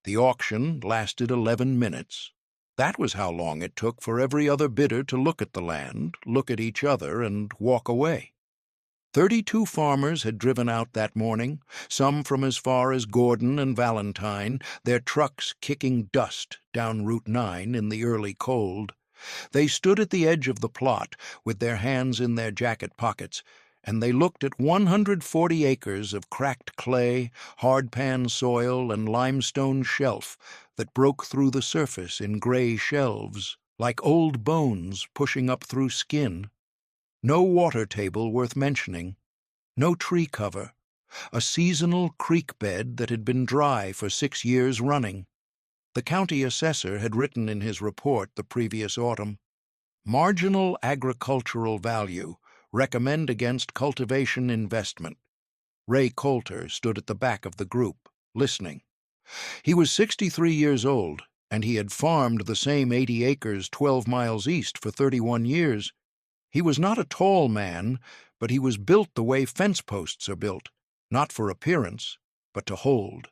The auction lasted 11 minutes. That was how long it took for every other bidder to look at the land, look at each other, and walk away. 32 farmers had driven out that morning, some from as far as Gordon and Valentine, their trucks kicking dust down Route 9 in the early cold. They stood at the edge of the plot, with their hands in their jacket pockets, and they looked at 140 acres of cracked clay, hard-pan soil, and limestone shelf that broke through the surface in gray shelves, like old bones pushing up through skin. No water table worth mentioning, no tree cover, a seasonal creek bed that had been dry for 6 years running. The county assessor had written in his report the previous autumn, "Marginal agricultural value, recommend against cultivation investment." Ray Colter stood at the back of the group, listening. He was 63 years old, and he had farmed the same 80 acres 12 miles east for 31 years. He was not a tall man, but he was built the way fence posts are built, not for appearance, but to hold.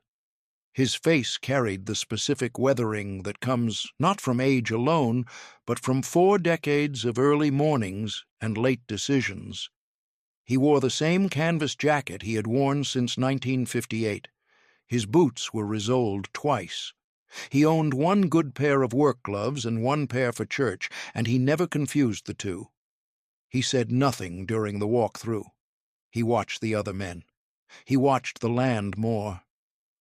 His face carried the specific weathering that comes not from age alone, but from 4 decades of early mornings and late decisions. He wore the same canvas jacket he had worn since 1958. His boots were resoled twice. He owned 1 good pair of work gloves and 1 pair for church, and he never confused the two. He said nothing during the walk-through. He watched the other men. He watched the land more.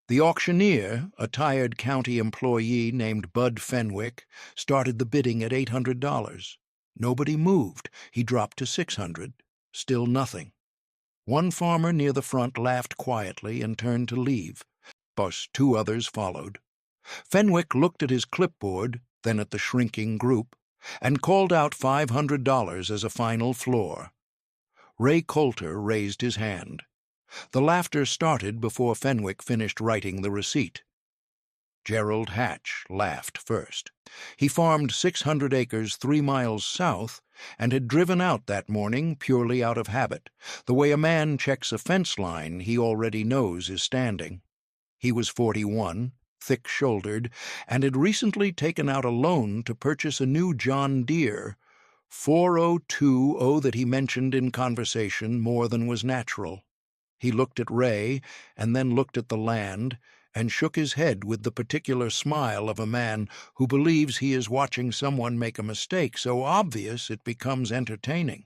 The auctioneer, a tired county employee named Bud Fenwick, started the bidding at $800. Nobody moved. He dropped to $600. Still nothing. One farmer near the front laughed quietly and turned to leave. 2 others followed. Fenwick looked at his clipboard, then at the shrinking group, and called out $500 as a final floor. Ray Colter raised his hand. The laughter started before Fenwick finished writing the receipt. Gerald Hatch laughed first. He farmed 600 acres 3 miles south and had driven out that morning purely out of habit, the way a man checks a fence line he already knows is standing. He was 41, thick-shouldered, and had recently taken out a loan to purchase a new John Deere 4020 that he mentioned in conversation more than was natural. He looked at Ray, and then looked at the land, and shook his head with the particular smile of a man who believes he is watching someone make a mistake so obvious it becomes entertaining.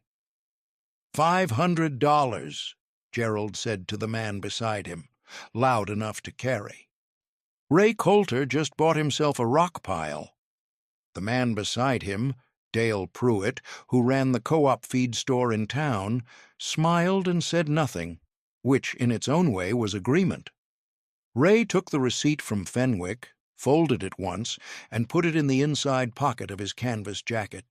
$500, Gerald said to the man beside him, loud enough to carry. Ray Colter just bought himself a rock pile. The man beside him, Dale Pruitt, who ran the co-op feed store in town, smiled and said nothing, which in its own way was agreement. Ray took the receipt from Fenwick, folded it once, and put it in the inside pocket of his canvas jacket.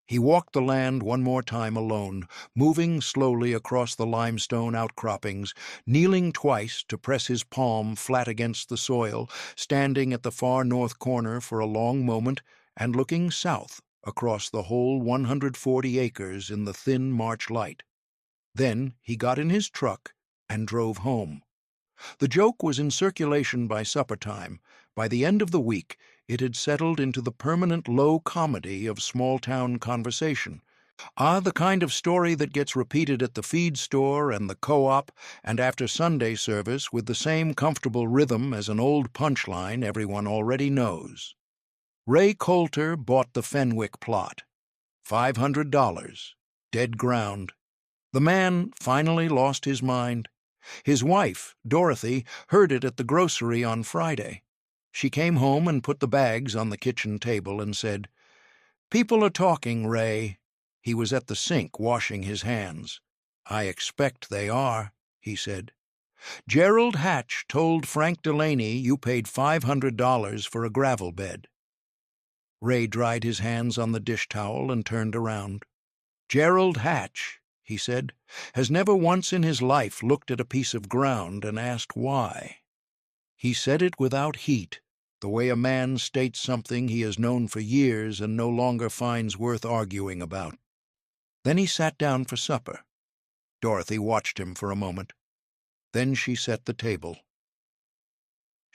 He walked the land one more time alone, moving slowly across the limestone outcroppings, kneeling twice to press his palm flat against the soil, standing at the far north corner for a long moment, and looking south across the whole 140 acres in the thin March light. Then he got in his truck and drove home. The joke was in circulation by supper time. By the end of the week, it had settled into the permanent low comedy of small-town conversation. The kind of story that gets repeated at the feed store and the co-op and after Sunday service with the same comfortable rhythm as an old punchline everyone already knows. Ray Colter bought the Fenwick plot. $500. Dead ground. The man finally lost his mind. His wife, Dorothy, heard it at the grocery on Friday. She came home and put the bags on the kitchen table and said, "People are talking, Ray." He was at the sink washing his hands. "I expect they are," he said. "Gerald Hatch told Frank Delaney you paid $500 for a gravel bed." Ray dried his hands on the dish towel and turned around. "Gerald Hatch," he said, "has never once in his life looked at a piece of ground and asked why." He said it without heat, the way a man states something he has known for years and no longer finds worth arguing about. Then he sat down for supper. Dorothy watched him for a moment. Then she set the table.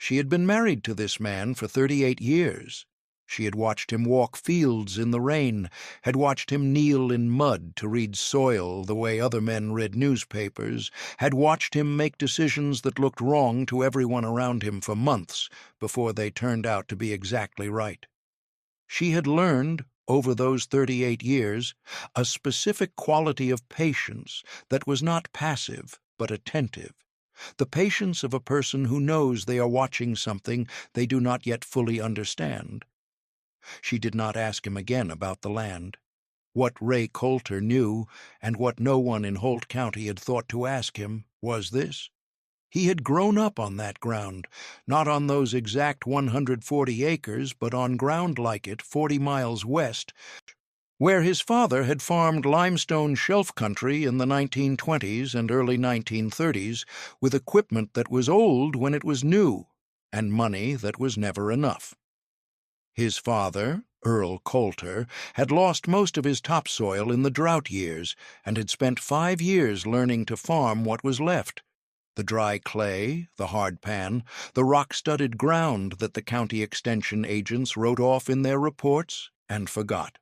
She had been married to this man for 38 years. She had watched him walk fields in the rain, had watched him kneel in mud to read soil the way other men read newspapers, had watched him make decisions that looked wrong to everyone around him for months before they turned out to be exactly right. She had learned, over those 38 years, a specific quality of patience that was not passive but attentive, the patience of a person who knows they are watching something they do not yet fully understand. She did not ask him again about the land. What Ray Colter knew, and what no one in Holt County had thought to ask him, was this. He had grown up on that ground, not on those exact 140 acres, but on ground like it 40 miles west, where his father had farmed limestone shelf country in the 1920s and early 1930s with equipment that was old when it was new, and money that was never enough. His father, Earl Colter, had lost most of his topsoil in the drought years and had spent 5 years learning to farm what was left. The dry clay, the hard pan, the rock-studded ground that the county extension agents wrote off in their reports and forgot.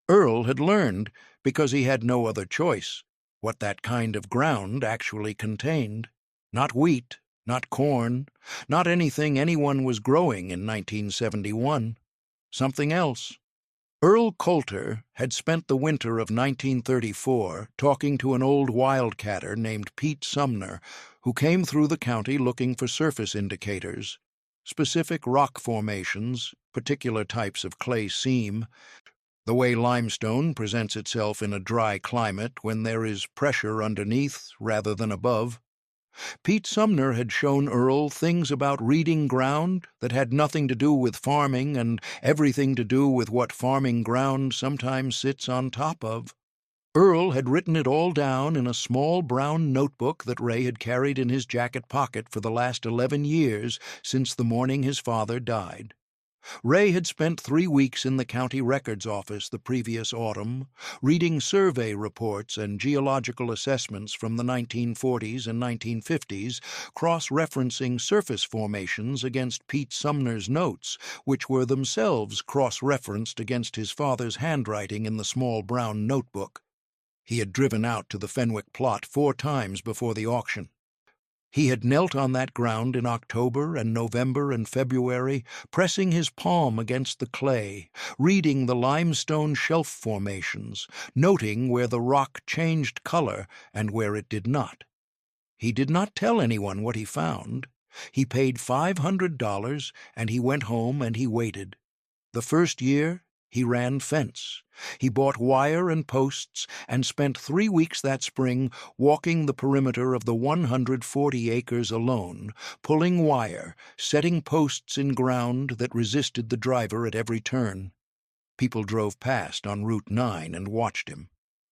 Earl had learned, because he had no other choice, what that kind of ground actually contained. Not wheat, not corn, not anything anyone was growing in 1971. Something else. Earl Colter had spent the winter of 1934 talking to an old wildcatter named Pete Sumner, who came through the county looking for surface indicators, specific rock formations, particular types of clay seam, the way limestone presents itself in a dry climate when there is pressure underneath rather than above. Pete Sumner had shown Earl things about reading ground that had nothing to do with farming and everything to do with what farming ground sometimes sits on top of. Earl had written it all down in a small brown notebook that Ray had carried in his jacket pocket for the last 11 years since the morning his father died. Ray had spent 3 weeks in the county records office the previous autumn, reading survey reports and geological assessments from the 1940s and 1950s, cross-referencing surface formations against Pete Sumner's notes, which were themselves cross-referenced against his father's handwriting in the small brown notebook. He had driven out to the Fenwick plot 4 times before the auction. He had knelt on that ground in October and November and February, pressing his palm against the clay, reading the limestone shelf formations, noting where the rock changed color and where it did not. He did not tell anyone what he found. He paid $500, and he went home and he waited. The first year, he ran fence. He bought wire and posts and spent 3 weeks that spring walking the perimeter of the 140 acres alone, pulling wire, setting posts in ground that resisted the driver at every turn. People drove past on Route 9 and watched him.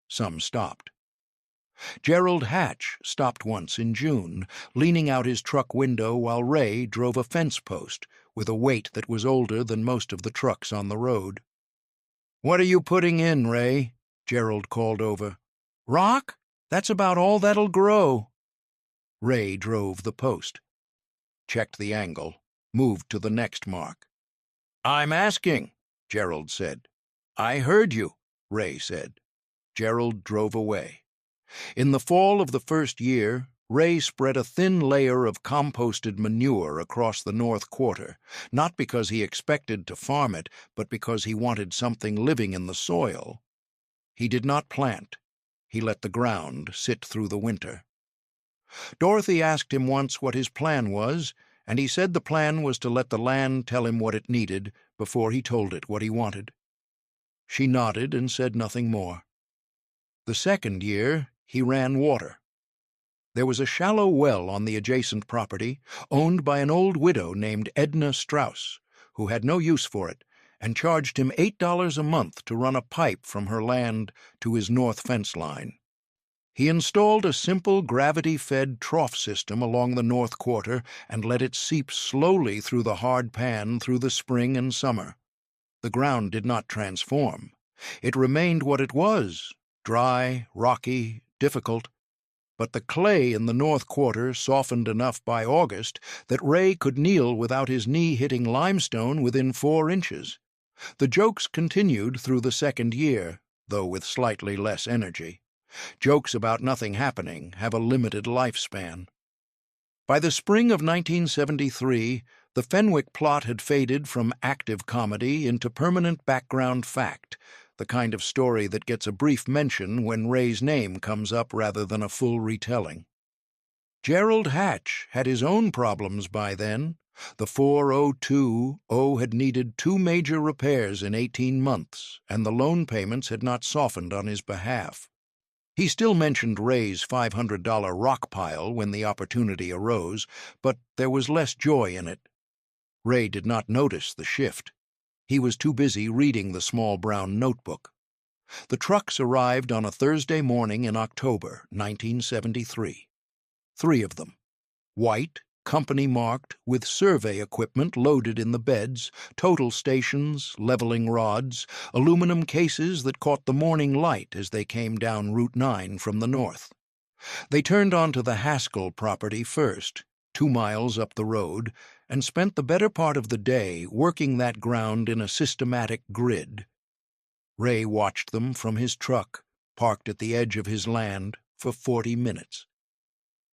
Some stopped. Gerald Hatch stopped once in June, leaning out his truck window while Ray drove a fence post with a weight that was older than most of the trucks on the road. "What are you putting in, Ray?" Gerald called over. "Rock? That's about all that'll grow." Ray drove the post, checked the angle, moved to the next mark. "I'm asking," Gerald said. "I heard you," Ray said. Gerald drove away. In the fall of the first year, Ray spread a thin layer of composted manure across the north quarter, not because he expected to farm it, but because he wanted something living in the soil. He did not plant. He let the ground sit through the winter. Dorothy asked him once what his plan was, and he said the plan was to let the land tell him what it needed before he told it what he wanted. She nodded and said nothing more. The second year, he ran water. There was a shallow well on the adjacent property, owned by an old widow named Edna Strauss, who had no use for it, and charged him $8 a month to run a pipe from her land to his north fence line. He installed a simple gravity-fed trough system along the north quarter and let it seep slowly through the hard pan through the spring and summer. The ground did not transform. It remained what it was, dry, rocky, difficult. but the clay in the north quarter softened enough by August that Ray could kneel without his knee hitting limestone within 4 inches. The jokes continued through the second year, though with slightly less energy. Jokes about nothing happening have a limited lifespan. By the spring of 1973, the Fenwick plot had faded from active comedy into permanent background fact, the kind of story that gets a brief mention when Ray's name comes up rather than a full retelling. Gerald Hatch had his own problems by then. The 402 had needed 2 major repairs in 18 months, and the loan payments had not softened on his behalf. He still mentioned Ray's $500 rock pile when the opportunity arose, but there was less joy in it. Ray did not notice the shift. He was too busy reading the small brown notebook. The trucks arrived on a Thursday morning in October 1973. 3 of them. White, company-marked, with survey equipment loaded in the beds, total stations, leveling rods, aluminum cases that caught the morning light as they came down Route 9 from the north. They turned onto the Haskell property first, 2 miles up the road, and spent the better part of the day working that ground in a systematic grid. Ray watched them from his truck, parked at the edge of his land, for 40 minutes.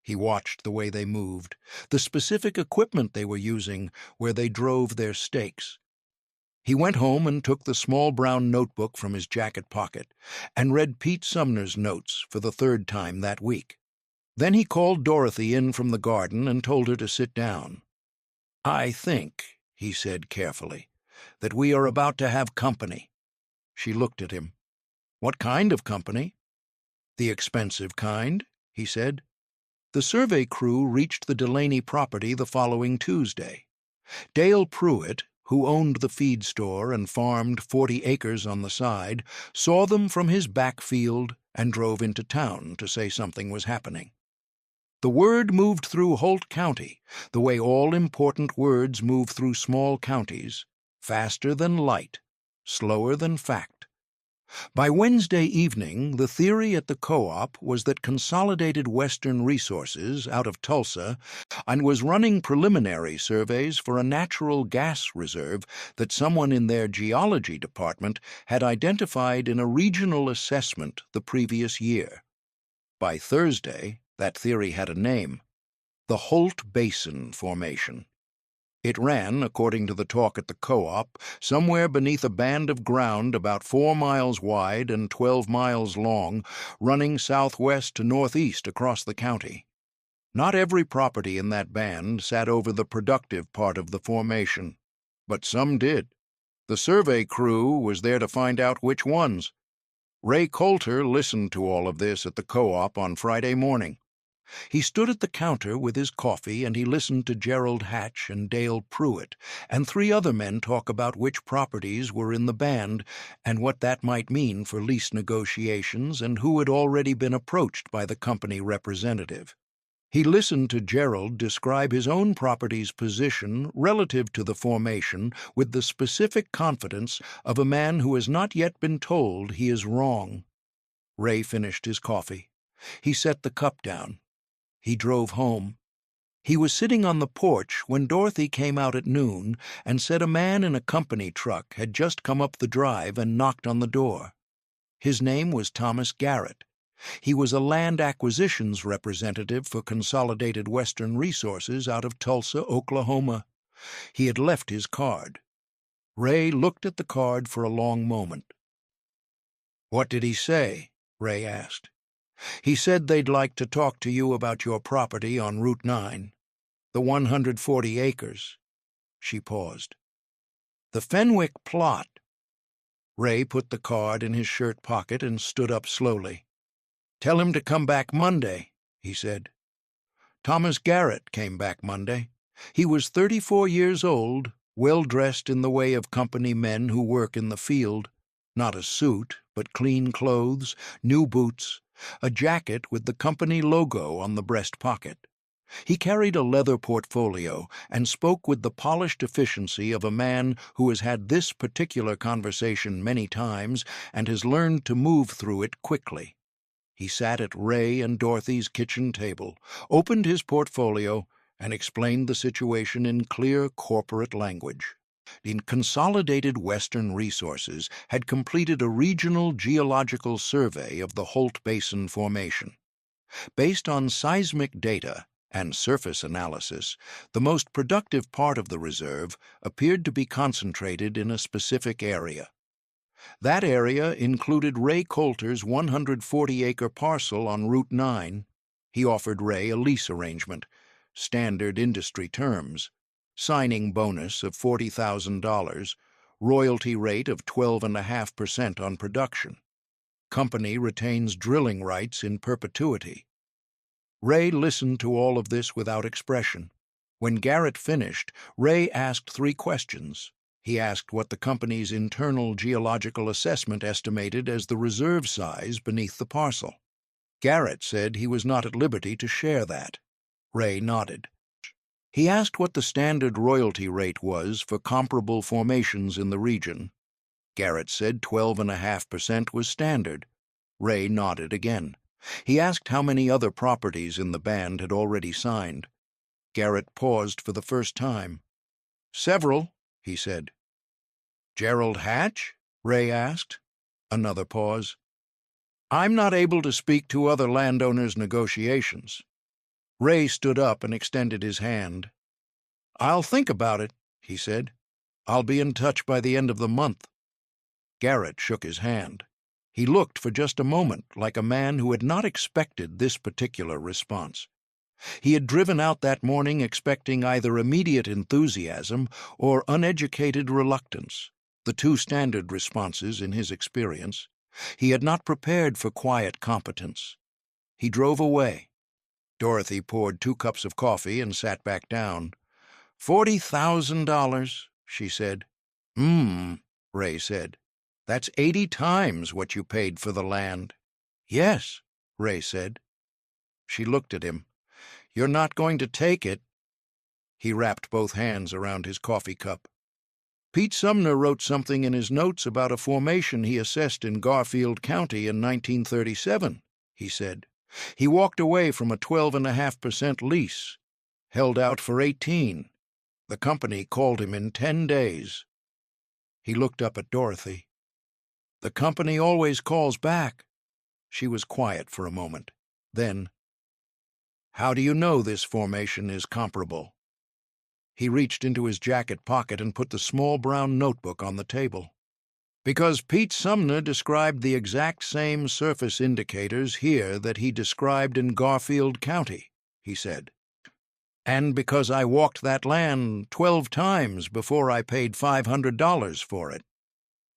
He watched the way they moved, the specific equipment they were using, where they drove their stakes. He went home and took the small brown notebook from his jacket pocket and read Pete Sumner's notes for the 3rd time that week. Then he called Dorothy in from the garden and told her to sit down. "I think," he said carefully, "that we are about to have company." She looked at him. "What kind of company?" "The expensive kind," he said. The survey crew reached the Delaney property the following Tuesday. Dale Pruitt, who owned the feed store and farmed 40 acres on the side, saw them from his back field and drove into town to say something was happening. The word moved through Holt County, the way all important words move through small counties, faster than light, slower than fact. By Wednesday evening, the theory at the co-op was that Consolidated Western Resources out of Tulsa and was running preliminary surveys for a natural gas reserve that someone in their geology department had identified in a regional assessment the previous year. By Thursday, that theory had a name: the Holt Basin Formation. It ran, according to the talk at the co-op, somewhere beneath a band of ground about 4 miles wide and 12 miles long, running southwest to northeast across the county. Not every property in that band sat over the productive part of the formation, but some did. The survey crew was there to find out which ones. Ray Colter listened to all of this at the co-op on Friday morning. He stood at the counter with his coffee and he listened to Gerald Hatch and Dale Pruitt and 3 other men talk about which properties were in the band and what that might mean for lease negotiations and who had already been approached by the company representative. He listened to Gerald describe his own property's position relative to the formation with the specific confidence of a man who has not yet been told he is wrong. Ray finished his coffee. He set the cup down. He drove home. He was sitting on the porch when Dorothy came out at noon and said a man in a company truck had just come up the drive and knocked on the door. His name was Thomas Garrett. He was a land acquisitions representative for Consolidated Western Resources out of Tulsa, Oklahoma. He had left his card. Ray looked at the card for a long moment. "What did he say?" Ray asked. "He said they'd like to talk to you about your property on Route 9, the 140 acres. She paused. "The Fenwick plot." Ray put the card in his shirt pocket and stood up slowly. "Tell him to come back Monday," he said. Thomas Garrett came back Monday. He was 34 years old, well-dressed in the way of company men who work in the field. Not a suit, but clean clothes, new boots, a jacket with the company logo on the breast pocket. He carried a leather portfolio and spoke with the polished efficiency of a man who has had this particular conversation many times and has learned to move through it quickly. He sat at Ray and Dorothy's kitchen table, opened his portfolio, and explained the situation in clear corporate language. The Consolidated Western Resources had completed a regional geological survey of the Holt Basin Formation. Based on seismic data and surface analysis, the most productive part of the reserve appeared to be concentrated in a specific area. That area included Ray Colter's 140-acre parcel on Route 9. He offered Ray a lease arrangement, standard industry terms, signing bonus of $40,000, royalty rate of 12.5% on production. Company retains drilling rights in perpetuity. Ray listened to all of this without expression. When Garrett finished, Ray asked 3 questions. He asked what the company's internal geological assessment estimated as the reserve size beneath the parcel. Garrett said he was not at liberty to share that. Ray nodded. He asked what the standard royalty rate was for comparable formations in the region. Garrett said 12.5% was standard. Ray nodded again. He asked how many other properties in the band had already signed. Garrett paused for the first time. "Several," he said. "Gerald Hatch?" Ray asked. Another pause. "I'm not able to speak to other landowners' negotiations." Ray stood up and extended his hand. "I'll think about it," he said. "I'll be in touch by the end of the month." Garrett shook his hand. He looked for just a moment like a man who had not expected this particular response. He had driven out that morning expecting either immediate enthusiasm or uneducated reluctance, the 2 standard responses in his experience. He had not prepared for quiet competence. He drove away. Dorothy poured 2 cups of coffee and sat back down. $40,000, she said. Ray said. "That's 80 times what you paid for the land." "Yes," Ray said. She looked at him. "You're not going to take it." He wrapped both hands around his coffee cup. "Pete Sumner wrote something in his notes about a formation he assessed in Garfield County in 1937, he said. "He walked away from a 12.5% lease, held out for 18. The company called him in 10 days. He looked up at Dorothy. "The company always calls back." She was quiet for a moment. Then, "How do you know this formation is comparable?" He reached into his jacket pocket and put the small brown notebook on the table. "Because Pete Sumner described the exact same surface indicators here that he described in Garfield County," he said. "And because I walked that land 12 times before I paid $500 for it."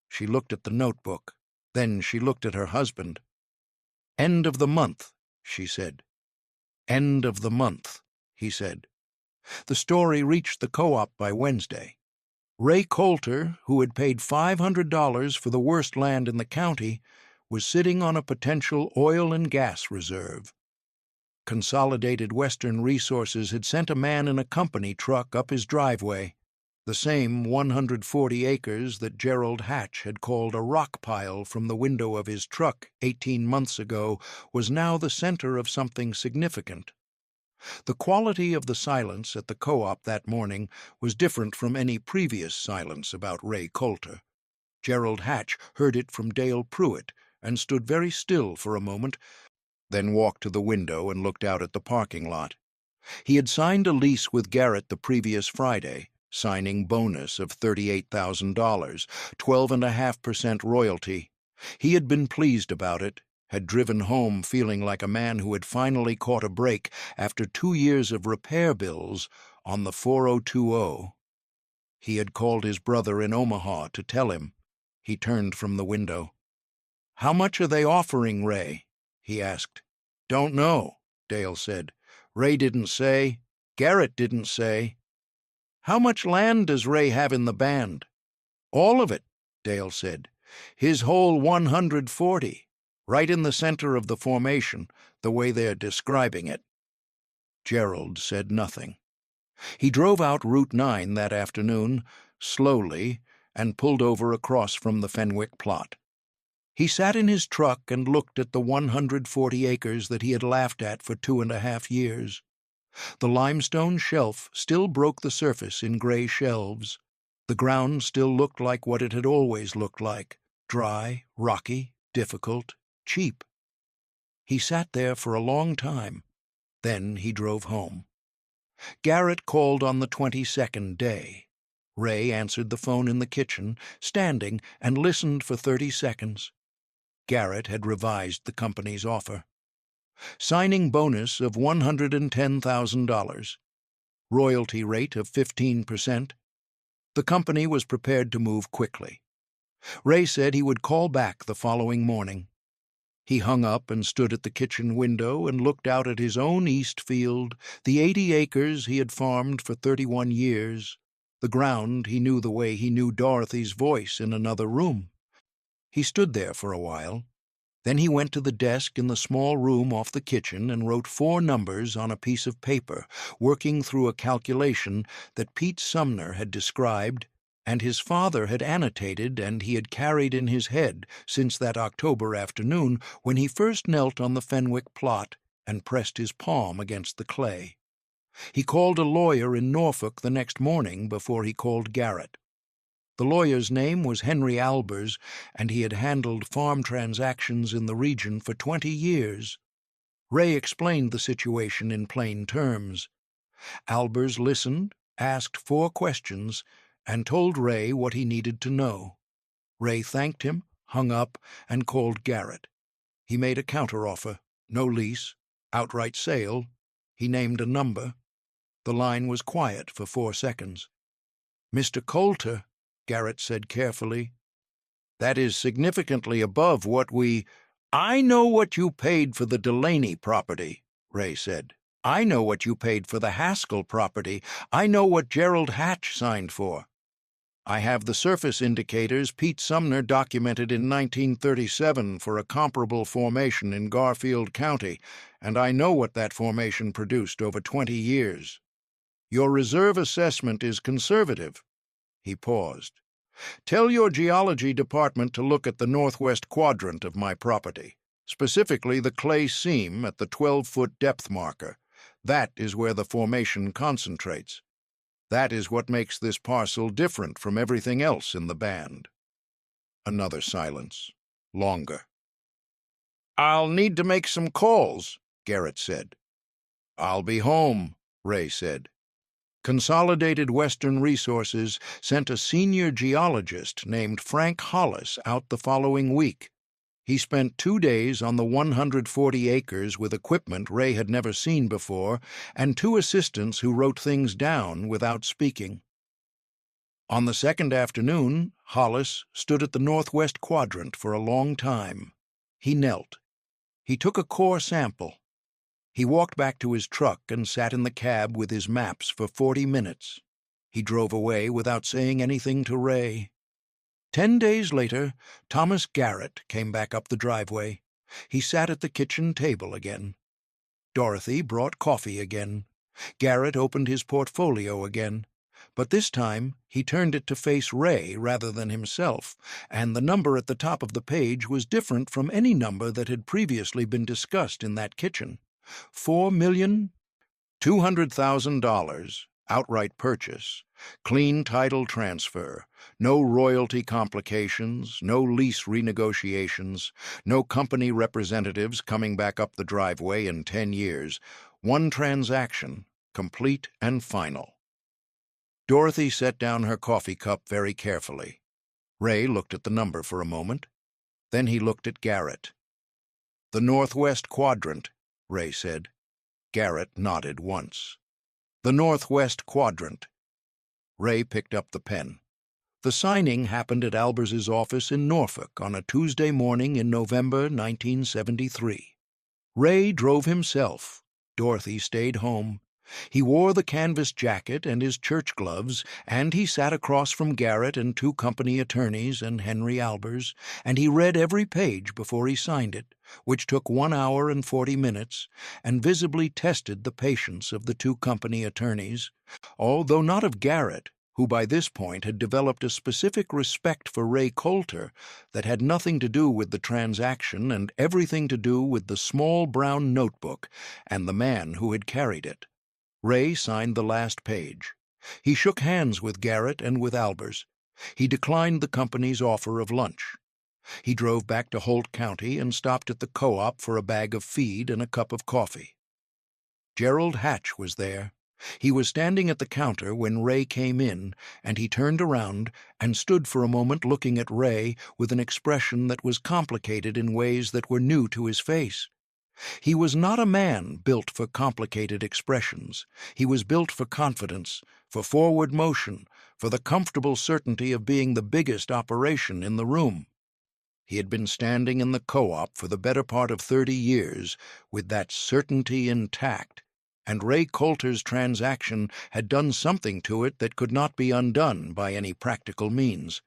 She looked at the notebook. Then she looked at her husband. "End of the month," she said. "End of the month," he said. The story reached the co-op by Wednesday. Ray Colter, who had paid $500 for the worst land in the county, was sitting on a potential oil and gas reserve. Consolidated Western Resources had sent a man in a company truck up his driveway. The same 140 acres that Gerald Hatch had called a rock pile from the window of his truck 18 months ago was now the center of something significant. The quality of the silence at the co-op that morning was different from any previous silence about Ray Colter. Gerald Hatch heard it from Dale Pruitt and stood very still for a moment, then walked to the window and looked out at the parking lot. He had signed a lease with Garrett the previous Friday, signing bonus of $38,000, 12.5% royalty. He had been pleased about it, had driven home feeling like a man who had finally caught a break after 2 years of repair bills on the 4020. He had called his brother in Omaha to tell him. He turned from the window. "How much are they offering, Ray?" he asked. "Don't know," Dale said. "Ray didn't say. Garrett didn't say." "How much land does Ray have in the band?" "All of it," Dale said. "His whole 140, right in the center of the formation, the way they're describing it." Gerald said nothing. He drove out Route 9 that afternoon, slowly, and pulled over across from the Fenwick plot. He sat in his truck and looked at the 140 acres that he had laughed at for 2.5 years. The limestone shelf still broke the surface in gray shelves. The ground still looked like what it had always looked like, dry, rocky, difficult, cheap. He sat there for a long time. Then he drove home. Garrett called on the 22nd day. Ray answered the phone in the kitchen, standing, and listened for 30 seconds. Garrett had revised the company's offer. Signing bonus of $110,000. Royalty rate of 15%. The company was prepared to move quickly. Ray said he would call back the following morning. He hung up and stood at the kitchen window and looked out at his own east field, the 80 acres he had farmed for 31 years. The ground he knew the way he knew Dorothy's voice in another room. He stood there for a while. Then he went to the desk in the small room off the kitchen and wrote 4 numbers on a piece of paper, working through a calculation that Pete Sumner had described and his father had annotated and he had carried in his head since that October afternoon when he first knelt on the Fenwick plot and pressed his palm against the clay. He called a lawyer in Norfolk the next morning before he called Garrett. The lawyer's name was Henry Albers, and he had handled farm transactions in the region for 20 years. Ray explained the situation in plain terms. Albers listened, asked 4 questions, and told Ray what he needed to know. Ray thanked him, hung up, and called Garrett. He made a counteroffer, no lease, outright sale. He named a number. The line was quiet for 4 seconds. "Mr. Colter," Garrett said carefully, "that is significantly above what we—" "I know what you paid for the Delaney property," Ray said. "I know what you paid for the Haskell property. I know what Gerald Hatch signed for. I have the surface indicators Pete Sumner documented in 1937 for a comparable formation in Garfield County, and I know what that formation produced over 20 years. Your reserve assessment is conservative." He paused. "Tell your geology department to look at the northwest quadrant of my property, specifically the clay seam at the 12-foot depth marker. That is where the formation concentrates. That is what makes this parcel different from everything else in the band." Another silence. Longer. "I'll need to make some calls," Garrett said. "I'll be home," Ray said. Consolidated Western Resources sent a senior geologist named Frank Hollis out the following week. He spent 2 days on the 140 acres with equipment Ray had never seen before, and 2 assistants who wrote things down without speaking. On the second afternoon, Hollis stood at the northwest quadrant for a long time. He knelt. He took a core sample. He walked back to his truck and sat in the cab with his maps for 40 minutes. He drove away without saying anything to Ray. 10 days later, Thomas Garrett came back up the driveway. He sat at the kitchen table again. Dorothy brought coffee again. Garrett opened his portfolio again. But this time he turned it to face Ray rather than himself, and the number at the top of the page was different from any number that had previously been discussed in that kitchen. $4,200,000, outright purchase, clean title transfer, no royalty complications, no lease renegotiations, no company representatives coming back up the driveway in 10 years. One transaction, complete and final. Dorothy set down her coffee cup very carefully. Ray looked at the number for a moment. Then he looked at Garrett. "The northwest quadrant," Ray said. Garrett nodded once. "The northwest quadrant." Ray picked up the pen. The signing happened at Albers's office in Norfolk on a Tuesday morning in November 1973. Ray drove himself. Dorothy stayed home. He wore the canvas jacket and his church gloves, and he sat across from Garrett and 2 company attorneys and Henry Albers, and he read every page before he signed it, which took 1 hour and 40 minutes, and visibly tested the patience of the 2 company attorneys, although not of Garrett, who by this point had developed a specific respect for Ray Colter that had nothing to do with the transaction and everything to do with the small brown notebook and the man who had carried it. Ray signed the last page. He shook hands with Garrett and with Albers. He declined the company's offer of lunch. He drove back to Holt County and stopped at the co-op for a bag of feed and a cup of coffee. Gerald Hatch was there. He was standing at the counter when Ray came in, and he turned around and stood for a moment looking at Ray with an expression that was complicated in ways that were new to his face. He was not a man built for complicated expressions. He was built for confidence, for forward motion, for the comfortable certainty of being the biggest operation in the room. He had been standing in the co-op for the better part of 30 years with that certainty intact, and Ray Colter's transaction had done something to it that could not be undone by any practical means.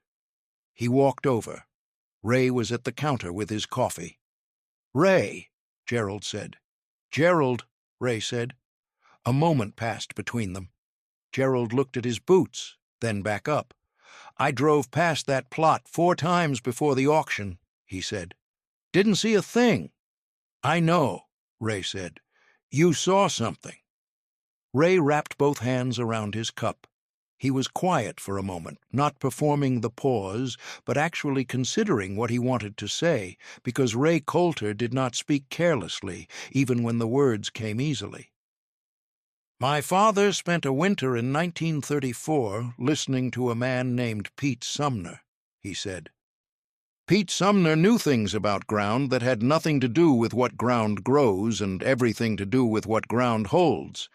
He walked over. Ray was at the counter with his coffee. "Ray," Gerald said. "Gerald," Ray said. A moment passed between them. Gerald looked at his boots, then back up. "I drove past that plot 4 times before the auction," he said. "Didn't see a thing." "I know," Ray said. "You saw something." Ray wrapped both hands around his cup. He was quiet for a moment, not performing the pause, but actually considering what he wanted to say, because Ray Colter did not speak carelessly, even when the words came easily. "My father spent a winter in 1934 listening to a man named Pete Sumner," he said. "Pete Sumner knew things about ground that had nothing to do with what ground grows and everything to do with what ground holds.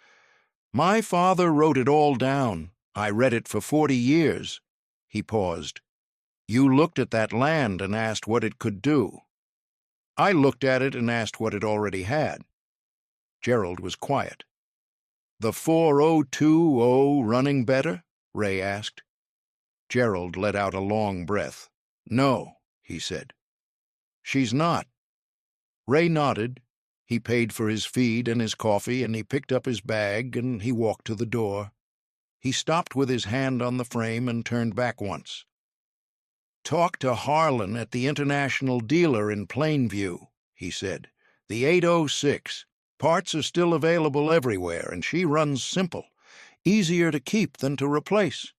My father wrote it all down. I read it for 40 years. He paused. "You looked at that land and asked what it could do. I looked at it and asked what it already had." Gerald was quiet. "The 4020 running better?" Ray asked. Gerald let out a long breath. "No," he said. "She's not." Ray nodded. He paid for his feed and his coffee, and he picked up his bag, and he walked to the door. He stopped with his hand on the frame and turned back once. "Talk to Harlan at the International Dealer in Plainview," he said. "The 806. Parts are still available everywhere, and she runs simple. Easier to keep than to replace."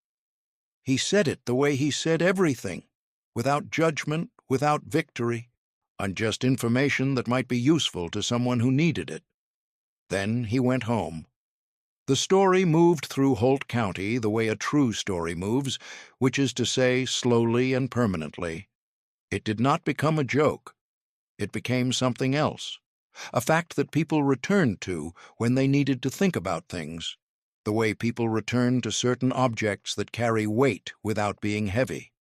He said it the way he said everything, without judgment, without victory, on just information that might be useful to someone who needed it. Then he went home. The story moved through Holt County the way a true story moves, which is to say, slowly and permanently. It did not become a joke. It became something else, a fact that people returned to when they needed to think about things, the way people return to certain objects that carry weight without being heavy.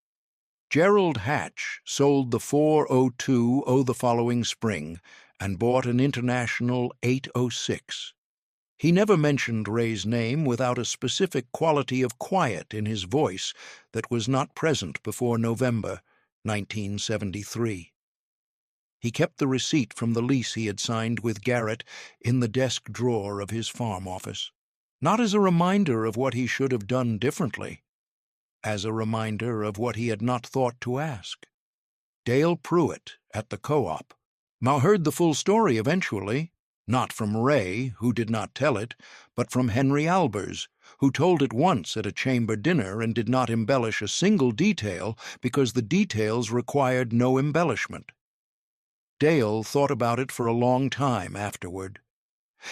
Gerald Hatch sold the 402 the following spring and bought an International 806. He never mentioned Ray's name without a specific quality of quiet in his voice that was not present before November 1973. He kept the receipt from the lease he had signed with Garrett in the desk drawer of his farm office, not as a reminder of what he should have done differently, as a reminder of what he had not thought to ask. Dale Pruitt, at the co-op, heard the full story eventually, not from Ray, who did not tell it, but from Henry Albers, who told it once at a chamber dinner and did not embellish a single detail because the details required no embellishment. Dale thought about it for a long time afterward.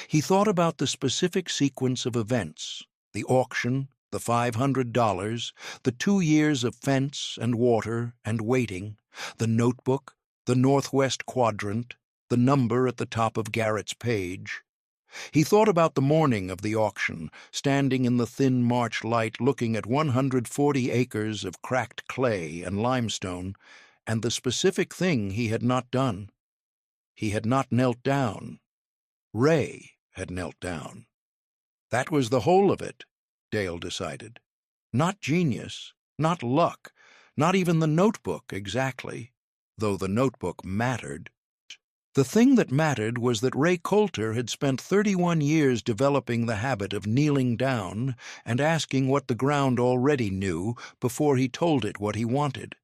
He thought about the specific sequence of events, the auction, the $500, the 2 years of fence and water and waiting, the notebook, the northwest quadrant, the number at the top of Garrett's page. He thought about the morning of the auction, standing in the thin March light looking at 140 acres of cracked clay and limestone, and the specific thing he had not done. He had not knelt down. Ray had knelt down. That was the whole of it, Dale decided. Not genius, not luck, not even the notebook exactly, though the notebook mattered. The thing that mattered was that Ray Colter had spent 31 years developing the habit of kneeling down and asking what the ground already knew before he told it what he wanted.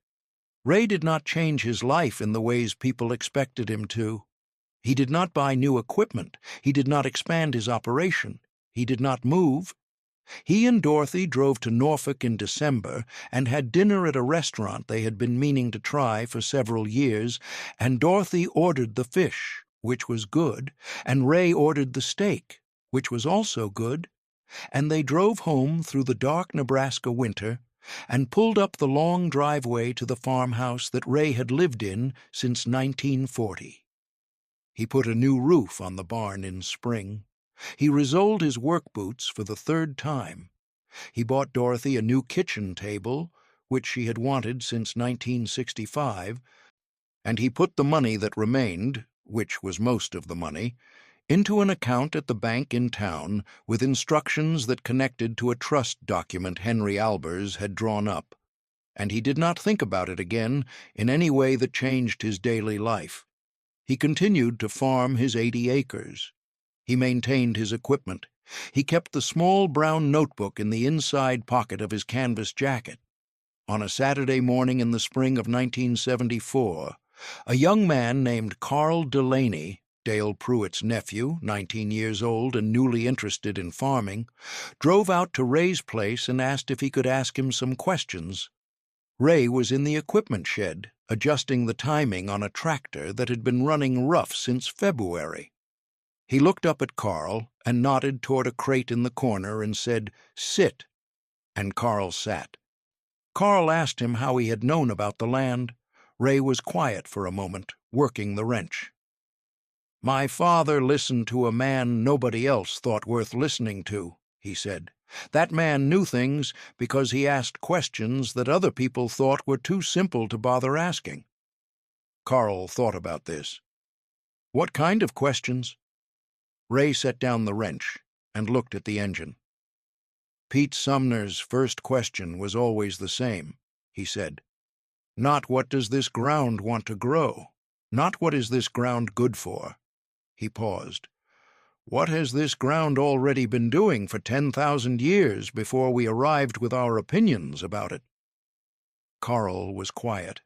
Ray did not change his life in the ways people expected him to. He did not buy new equipment. He did not expand his operation. He did not move. He and Dorothy drove to Norfolk in December and had dinner at a restaurant they had been meaning to try for several years, and Dorothy ordered the fish, which was good, and Ray ordered the steak, which was also good, and they drove home through the dark Nebraska winter and pulled up the long driveway to the farmhouse that Ray had lived in since 1940. He put a new roof on the barn in spring. He resoled his work boots for the 3rd time. He bought Dorothy a new kitchen table, which she had wanted since 1965, and he put the money that remained, which was most of the money, into an account at the bank in town with instructions that connected to a trust document Henry Albers had drawn up, and he did not think about it again in any way that changed his daily life. He continued to farm his 80 acres. He maintained his equipment. He kept the small brown notebook in the inside pocket of his canvas jacket. On a Saturday morning in the spring of 1974, a young man named Carl Delaney, Dale Pruitt's nephew, 19 years old and newly interested in farming, drove out to Ray's place and asked if he could ask him some questions. Ray was in the equipment shed, adjusting the timing on a tractor that had been running rough since February. He looked up at Carl and nodded toward a crate in the corner and said, "Sit," and Carl sat. Carl asked him how he had known about the land. Ray was quiet for a moment, working the wrench. "My father listened to a man nobody else thought worth listening to," he said. "That man knew things because he asked questions that other people thought were too simple to bother asking." Carl thought about this. "What kind of questions?" Ray set down the wrench and looked at the engine. "Pete Sumner's first question was always the same," he said. "Not what does this ground want to grow? Not what is this ground good for?" He paused. "What has this ground already been doing for 10,000 years before we arrived with our opinions about it?" Carl was quiet.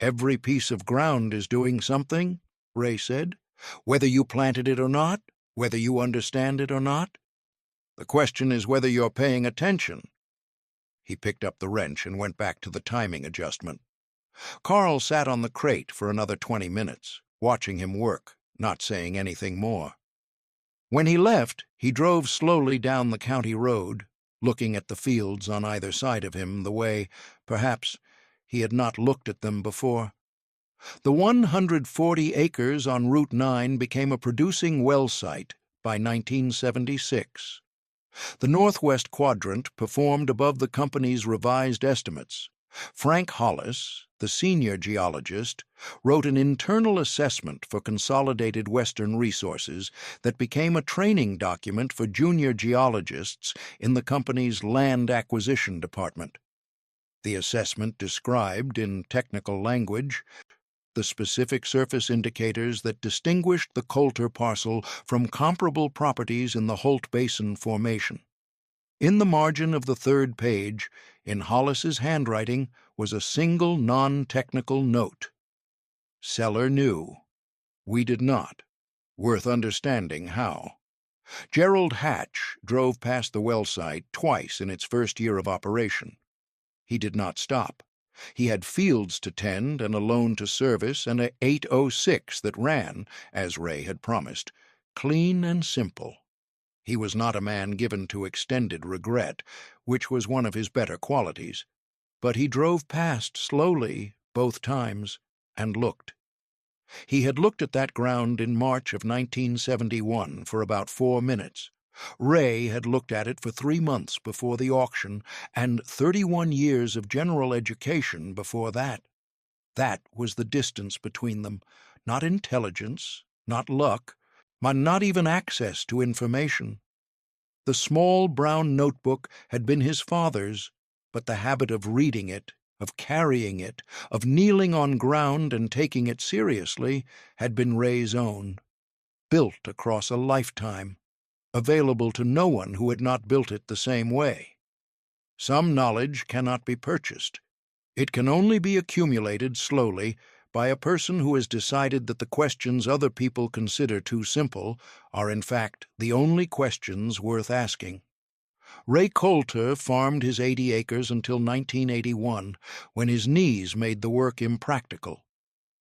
"Every piece of ground is doing something," Ray said. "Whether you planted it or not, whether you understand it or not. The question is whether you're paying attention." He picked up the wrench and went back to the timing adjustment. Carl sat on the crate for another 20 minutes, watching him work, not saying anything more. When he left, he drove slowly down the county road, looking at the fields on either side of him the way, perhaps, he had not looked at them before. The 140 acres on Route 9 became a producing well site by 1976. The northwest quadrant performed above the company's revised estimates. Frank Hollis, the senior geologist, wrote an internal assessment for Consolidated Western Resources that became a training document for junior geologists in the company's land acquisition department. The assessment described, in technical language, the specific surface indicators that distinguished the Colter parcel from comparable properties in the Holt Basin Formation. In the margin of the 3rd page, in Hollis's handwriting, was a single non-technical note. "Seller knew. We did not. Worth understanding how." Gerald Hatch drove past the well site twice in its first year of operation. He did not stop. He had fields to tend and a loan to service and a 806 that ran, as Ray had promised, clean and simple. He was not a man given to extended regret, which was one of his better qualities, but he drove past slowly both times and looked. He had looked at that ground in March of 1971 for about 4 minutes. Ray had looked at it for 3 months before the auction and 31 years of general education before that. That was the distance between them, not intelligence, not luck, not even access to information. The small brown notebook had been his father's, but the habit of reading it of carrying it, of kneeling on ground and taking it seriously, had been Ray's own, built across a lifetime, available to no one who had not built it the same way. Some knowledge cannot be purchased. It can only be accumulated slowly by a person who has decided that the questions other people consider too simple are in fact the only questions worth asking. Ray Colter farmed his 80 acres until 1981, when his knees made the work impractical.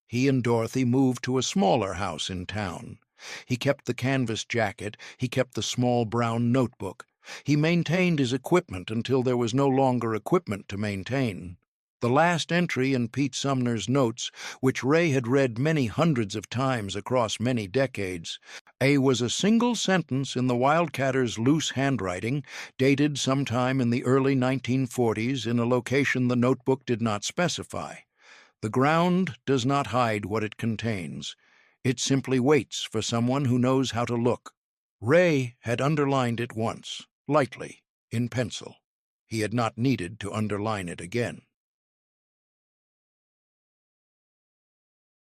He and Dorothy moved to a smaller house in town. He kept the canvas jacket, he kept the small brown notebook. He maintained his equipment until there was no longer equipment to maintain. The last entry in Pete Sumner's notes, which Ray had read many hundreds of times across many decades, was a single sentence in the wildcatter's loose handwriting, dated sometime in the early 1940s in a location the notebook did not specify. The ground does not hide what it contains. It simply waits for someone who knows how to look. Ray had underlined it once, lightly, in pencil. He had not needed to underline it again.